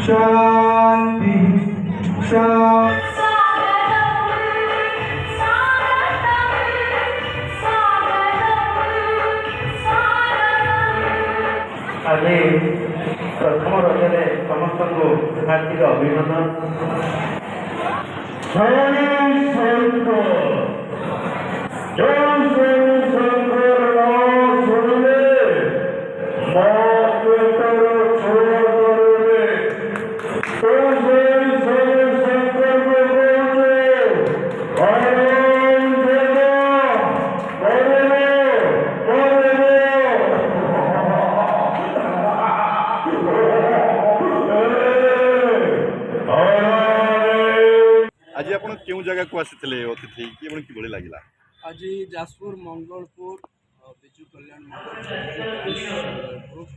शांति शांति। आज प्रथम रजरे समस्त को हार्दिक अभिनंदन। आज आप क्यों जगह को आसी अतिथि कि लगे? आज जाजपुर मंगलपुर बिजु कल्याण मंडल ग्रुप